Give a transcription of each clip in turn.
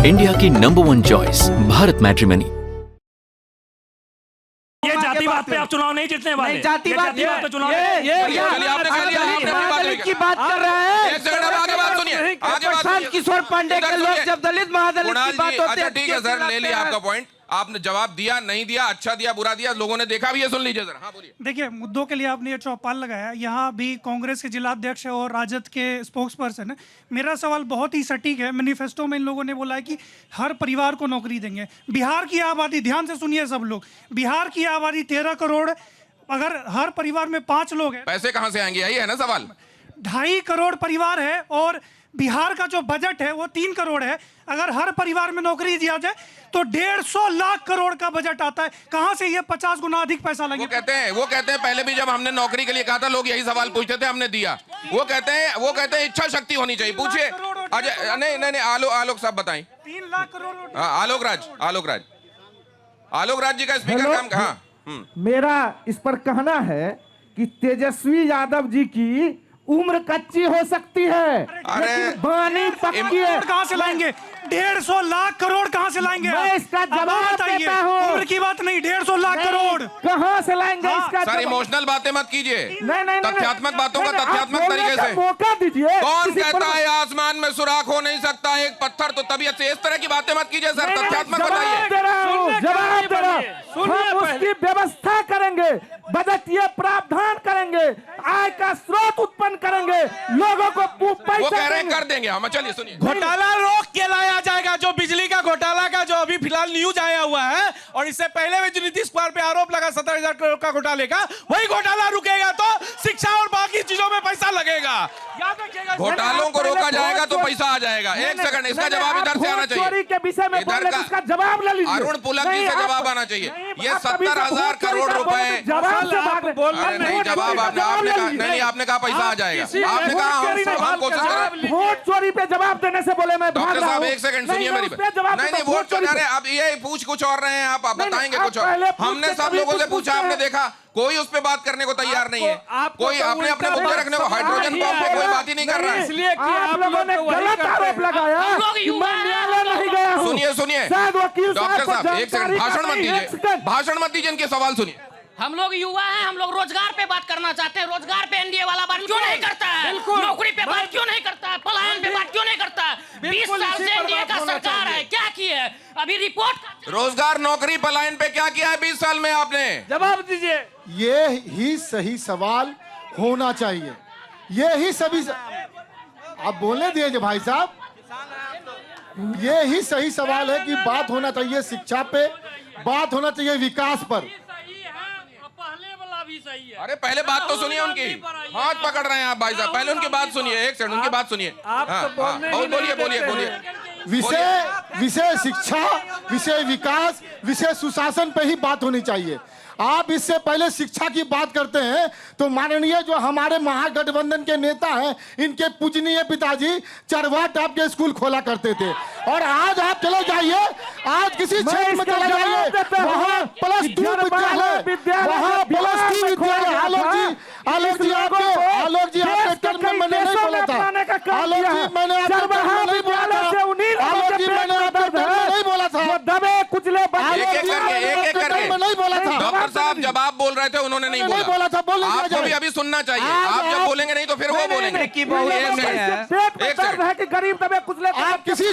India की number 1 choice Bharat matrimony. ये जातिवाद पे आप चुनाव नहीं जीतने वाले। नहीं, जातिवाद पे चुनाव दलित की बात कर रहा है। एक सेकंड, अब आगे बात सुनिए, आगे बात प्रशांत सुनिए। किशोर पांडे इधर के लोग सुनिए। जब दलित महादलित कुणाल की बात जी, होती अच्छा है, ठीक है सर, ले लिया आपका पॉइंट, आपने जवाब दिया नहीं दिया, अच्छा दिया बुरा दिया, लोगों ने देखा भी है, सुन लीजिए सर। हाँ बोलिए। देखिए, मुद्दों के लिए आपने ये चौपाल लगाया। यहाँ भी कांग्रेस के जिला अध्यक्ष और राजद के स्पोक्स पर्सन है। मेरा सवाल बहुत ही सटीक है। मैनिफेस्टो में इन लोगों ने बोला है कि हर परिवार को नौकरी देंगे। बिहार की आबादी, ध्यान से सुनिए सब लोग, बिहार की आबादी 13 करोड़, अगर हर परिवार में 5 लोग हैं, पैसे कहां से आएंगे, यही है ना सवाल। 2.5 करोड़ परिवार है और बिहार का जो बजट है वो 3 करोड़ है। अगर हर परिवार में नौकरी दिया जाए तो 150 लाख करोड़ का बजट आता है। कहां से ये 50 गुना अधिक पैसा लगे? वो कहते हैं पहले भी जब हमने नौकरी के लिए कहा था लोग यही सवाल पूछते थे, हमने दिया। वो कहते हैं इच्छा शक्ति होनी चाहिए। पूछिए अजय, नहीं आलोक साहब बताएं। 3 लाख करोड़। आलोक राज जी का स्पीकर काम। हाँ, मेरा इस पर कहना है कि तेजस्वी यादव जी की उम्र कच्ची हो सकती है, लेकिन बानी पक्की है। कहां से लाएंगे? 150 लाख करोड़ कहाँ से लाएंगे? मैं इसका जवाब देता हूँ। उम्र की बात नहीं, 150 लाख करोड़ कहाँ से लाएंगे? इसका सर इमोशनल बातें मत कीजिए, नहीं, तथ्यात्मक बातों का तथ्यात्मक तरीके से मौका दीजिए। कौन कहता है आसमान में सुराख हो नहीं सकता एक पत्थर? तो तबीयत से इस तरह की बातें मत कीजिए सर, तथ्यात्मक बताइए। जवाब दे रहा हूं। हम उसकी व्यवस्था करेंगे, बजटीय प्रावधान करेंगे, आय का स्रोत उत्पन्न करेंगे, लोगों को वो कह रहे हैं कर देंगे हम। चलिए सुनिए। घोटाला रोक के लाया जाएगा, जो बिजली का घोटाला का जो अभी फिलहाल न्यूज आया हुआ है, और इससे पहले भी जो नीतीश कुमार पे आरोप लगा 17,000 करोड़ का घोटाले का, वही घोटाला रुकेगा तो शिक्षा और बाकी चीजों में पैसा लगेगा। याद रखिएगा, घोटालों को रोका जाएगा तो पैसा आ जाएगा। एक सेकंड, इसका जवाब इधर से आना चाहिए। के विषय में बोल रहे हैं, इसका जवाब ले लीजिए। अरुण पुलक जी से जवाब आना चाहिए। ये 70,000 करोड़ रुपए नहीं, जवाब आपने आपने कहा पैसा आ जाएगा। आपने कहा हम कोशिश करें। वोट चोरी पे जवाब देने से बोले मैं भाग डॉक्टर रहा साहब हूं। एक सेकंड सुनिए मेरी बात। नहीं वोट चोरी अब ये पूछ कुछ और रहे हैं, आप बताएंगे कुछ और। हमने सब लोगों से पूछा, आपने देखा कोई उस पे बात करने को तैयार नहीं है। कोई अपने अपने मुद्दे रखने को, हाइड्रोजन बम पे कोई बात ही नहीं कर रहा है। इसलिए कि आप लोगों ने गलत आरोप लगाया कि मैं न्यायालय नहीं गया हूं। सुनिए डॉक्टर साहब एक सेकंड, भाषण मत दीजिए, इनके सवाल सुनिए। हम लोग युवा हैं, हम लोग रोजगार पे बात करना चाहते हैं। रोजगार पे एनडीए वाला बात क्यों नहीं करता है? नौकरी पे बात क्यों नहीं करता है? पलायन पे बात क्यों नहीं करता है? 20 साल से एनडीए का सरकार है, क्या की है? अभी रिपोर्ट रोजगार, नौकरी, पलायन पे क्या किया है 20 साल में आपने? जवाब दीजिए। ये ही सही सवाल होना चाहिए। ये ही सभी आप बोलने दीजिए भाई साहब। ये ही सही सवाल है कि बात होना चाहिए शिक्षा पे, बात होना चाहिए विकास पर। सही है। अरे पहले बात तो सुनिए उनकी, हाथ पकड़ रहे हैं आप भाई साहब, पहले उनकी बात सुनिए। एक सेकंड, उनकी बात सुनिए। बोलिए। विषय शिक्षा, विषय विकास, विषय सुशासन पे ही बात होनी चाहिए। आप इससे पहले शिक्षा की बात करते हैं तो माननीय जो हमारे महागठबंधन के नेता हैं, इनके पूजनीय पिताजी चरवा टाप के स्कूल खोला करते थे। और आज आप चले जाइए, आज किसी क्षेत्र में चले जाइए, वहाँ +2 विद्यालय, वहाँ +2 विद्यालय। आलोक जी आपके टर्म में मैंने नहीं बोला था। आलोक जी मैंने आपके टर्म में नहीं बोला था। आलोक जी मैंने आपके टर्म में नहीं बोला था। दबे कुचले एक करके नहीं बोला था। डॉक्टर साहब जब आप बोल रहे थे उन्होंने नहीं बोला था। आपको भी अभी सुनना चाहिए। आप जब बोलेंगे नहीं तो फिर वो बोलेंगे। कि गरीब दबे कुचले आप किसी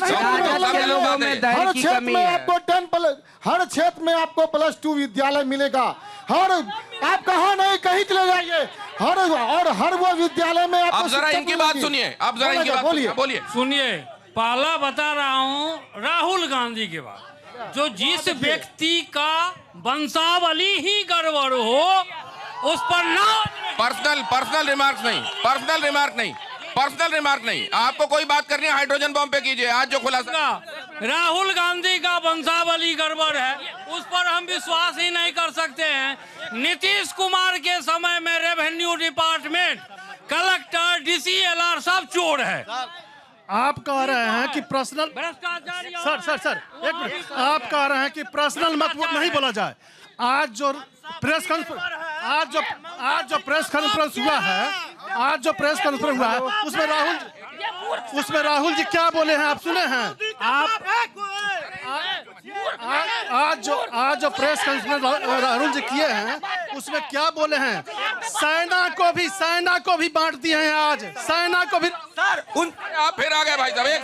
हर क्षेत्र में आपको +2 विद्यालय मिलेगा। आप कहाँ नहीं कहीं चले जाइए, हर वो विद्यालय में आप जरा इनकी बात सुनिए। आप जरा इनकी बात बोलिए। सुनिए, पहला बता रहा हूं राहुल गांधी के बाद, जो जिस व्यक्ति का वंशावली ही गड़बड़ हो उस पर ना पर्सनल रिमार्क नहीं। आपको कोई बात करनी है हाइड्रोजन बम पे कीजिए। आज जो खुलासा राहुल गांधी का वंशावली गड़बड़ है, उस पर हम विश्वास ही नहीं कर सकते हैं। नीतीश कुमार के समय में रेवेन्यू डिपार्टमेंट, कलेक्टर, DCLR सब चोर है। आप कह रहे हैं कि पर्सनल सर एक मिनट, आप कह रहे हैं कि पर्सनल मत नहीं बोला जाए। आज जो प्रेस कॉन्फ्रेंस हुआ है, उसमें राहुल जी क्या बोले हैं आप सुने हैं? आज जो प्रेस कॉन्फ्रेंस अरुण जी किए हैं उसमें क्या बोले हैं? सेना को भी बांट दिए हैं आज, सेना को भी। सर आप फिर आ गए भाई साहब, एक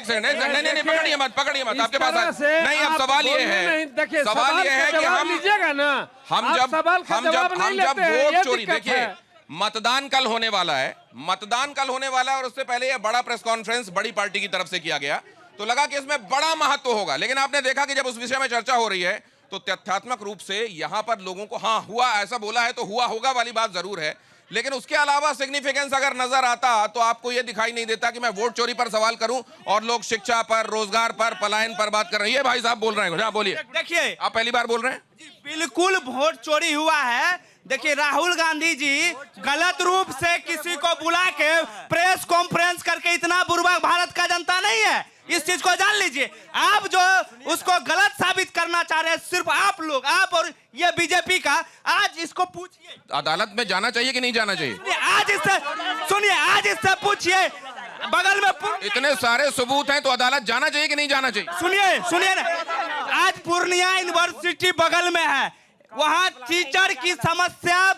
सेकंड नहीं पकड़िए मत आपके पास नहीं। अब सवाल ये है कि हम जब वोट चोरी, देखिए मतदान कल होने वाला है और उससे पहले ये बड़ा प्रेस कॉन्फ्रेंस बड़ी पार्टी की तरफ से किया गया, तो लगा कि इसमें बड़ा महत्व होगा। लेकिन आपने देखा कि जब उस विषय में चर्चा हो रही है तो तथ्यात्मक रूप से यहां पर लोगों को हाँ हुआ ऐसा बोला है तो हुआ होगा वाली बात जरूर है, लेकिन उसके अलावा सिग्निफिकेंस अगर नजर आता तो आपको यह दिखाई नहीं देता कि मैं वोट चोरी पर सवाल करूं और लोग शिक्षा पर, रोजगार पर, पलायन पर बात कर रहे हैं। ये भाई साहब बोल रहे हैं, बोलिए। देखिए आप पहली बार बोल रहे हैं। बिल्कुल वोट चोरी हुआ है। देखिए राहुल गांधी जी गलत रूप से किसी को बुला के प्रेस कॉन्फ्रेंस करके इतना बुर्बक भारत का जनता नहीं है, इस चीज को जान लीजिए। आप जो उसको गलत साबित करना चाह रहे हैं, सिर्फ आप लोग, आप और ये बीजेपी का, आज इसको पूछिए अदालत में जाना चाहिए कि नहीं जाना चाहिए। आज इससे पूछिए, बगल में इतने सारे सबूत हैं तो अदालत जाना चाहिए कि नहीं जाना चाहिए। सुनिए ना, आज पूर्णिया यूनिवर्सिटी बगल में है, वहाँ टीचर की समस्या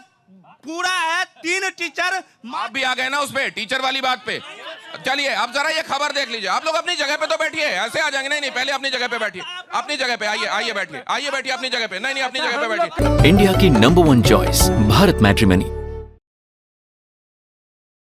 पूरा है, 3 टीचर। आप भी आ गए ना उस पे टीचर वाली बात पे। चलिए अब जरा ये खबर देख लीजिए। आप लोग अपनी जगह पे तो बैठिए, ऐसे आ जाएंगे। नहीं पहले अपनी जगह पे बैठिए, अपनी जगह पे आइए बैठिए अपनी जगह पे। नहीं अपनी जगह पे बैठिए। इंडिया की नंबर 1 चॉइस भारत मैट्रिमनी।